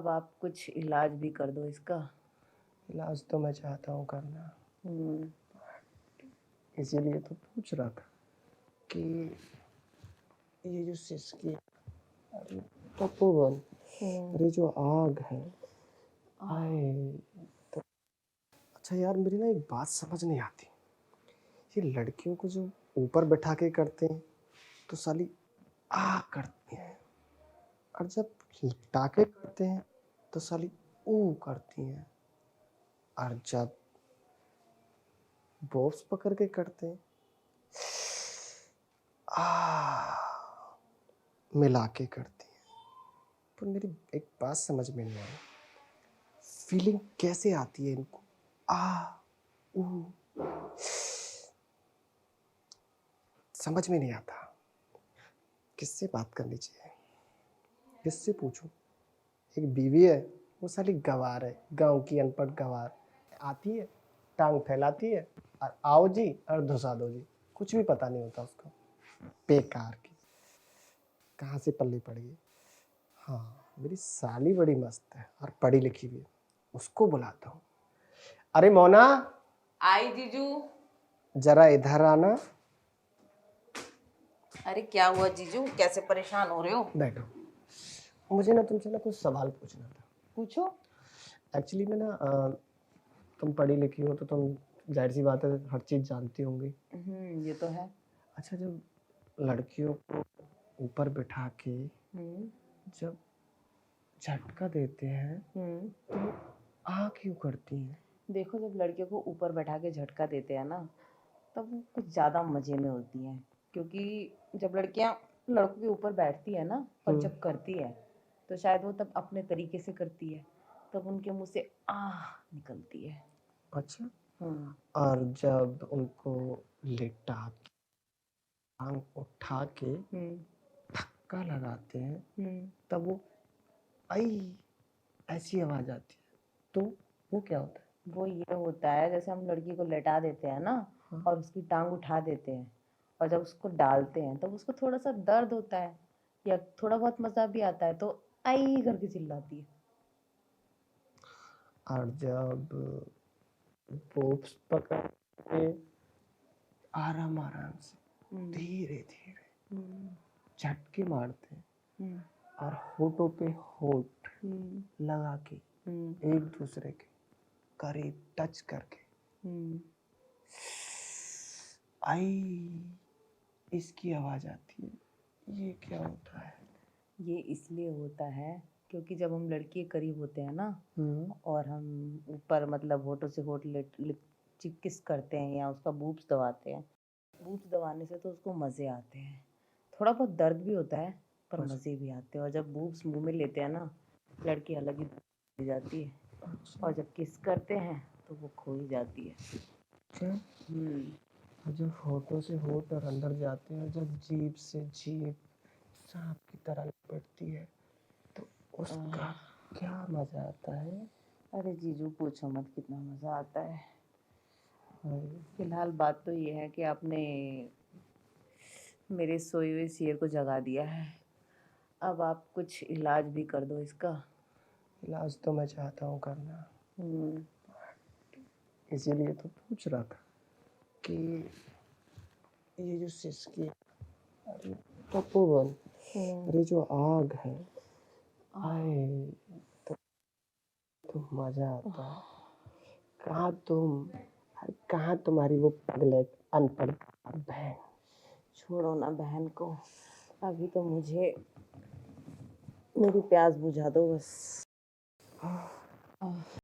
अब आप कुछ इलाज भी कर दो इसका। इलाज तो मैं चाहता हूँ करना, हम्म। इसीलिए तो पूछ रहा था कि ये जो सिसकी, अरे तपोवन, अरे जो आग है, आए तो अच्छा यार, मेरी ना एक बात समझ नहीं आती। ये लड़कियों को जो ऊपर बैठा के करते हैं तो साली आ करती हैं, और जब लिपटा के करते हैं तो साली ऊ करती हैं, और जब बॉब्स पकड़ के करते हैं आ मिला के करती हैं। पर मेरी एक बात समझ में नहीं आई, फीलिंग कैसे आती है इनको? आ ऊ समझ में नहीं आता। किससे बात करनी चाहिए, किससे पूछूं? एक बीवी है, वो साली गवार है, गांव की अनपढ़ गवार। आती है, टांग फैलाती है और आओ जी और धुसा दो जी, कुछ भी पता नहीं होता उसको। बेकार की, कहाँ से पल्ले पड़ गई। हाँ, मेरी साली बड़ी मस्त है और पढ़ी लिखी भी है, उसको बुलाता हूँ। अरे मोना, आई जीजू। जरा इधर आना। अरे क्या हुआ जीजू, कैसे परेशान हो रहे हो? बैठो, मुझे ना तुमसे ना कुछ सवाल पूछना था। पूछो। एक्चुअली मैं ना तुम पढ़ी लिखी हो तो तुम जाहिर सी बात है हर चीज़ जानती होंगी। ये तो है। अच्छा, जब लड़कियों को ऊपर बिठा के जब झटका देते हैं तो आ क्यों करती हैं? देखो, जब लड़कियों को ऊपर बैठा के झटका देते हैं ना, तब वो कुछ ज़्यादा मज़े में होती हैं। क्योंकि जब लड़कियां लड़कों के ऊपर बैठती है ना और जब करती है, तो शायद वो तब अपने तरीके से करती है, तब उनके मुंह से आह निकलती है। अच्छा, और जब उनको लेटा के टांग उठा के धक्का लगाते हैं तब वो आई ऐसी आवाज आती है, तो वो क्या होता है? वो ये होता है, जैसे हम लड़की को लेटा देते हैं ना, और उसकी टांग उठा देते हैं, और जब उसको डालते हैं तब उसको थोड़ा सा दर्द होता है या थोड़ा बहुत मजा भी आता है, तो आई करके चिल्लाती है। और जब पोप्स पकड़ के आराम आराम से धीरे धीरे झटके मारते हैं और होठों पे होठ लगा के एक दूसरे के करीब टच करके आई इसकी आवाज आती है, ये क्या होता है? ये इसलिए होता है क्योंकि जब हम लड़की के करीब होते हैं ना, और हम ऊपर मतलब होठों से होठ किस करते हैं या उसका बूब्स दबाते हैं, बूब्स दबाने से तो उसको मज़े आते हैं। थोड़ा बहुत दर्द भी होता है पर मज़े भी आते हैं। और जब बूब्स मुंह में लेते हैं ना, लड़की अलग ही हो जाती है। और जब किस करते हैं तो वो खो ही जाती है। और जब होठों से होठ और अंदर जाते हैं, जब जीभ से जीभ सांप की तरह लिपटती है तो उसका क्या मजा आता है? अरे जीजू पूछो मत, कितना मज़ा आता है। फिलहाल बात तो ये है कि आपने मेरे सोए हुए शेर को जगा दिया है। अब आप कुछ इलाज भी कर दो इसका। इलाज तो मैं चाहता हूँ करना, इसीलिए तो पूछ रहा था कि ये जो सिसकी, अरे तपोवन, अरे जो आग है, आए तो मजा आता है। कहाँ तुम, कहाँ तुम्हारी वो पगलेट अनपढ़ बहन? छोड़ो ना बहन को, अभी तो मुझे मेरी प्यास बुझा दो बस।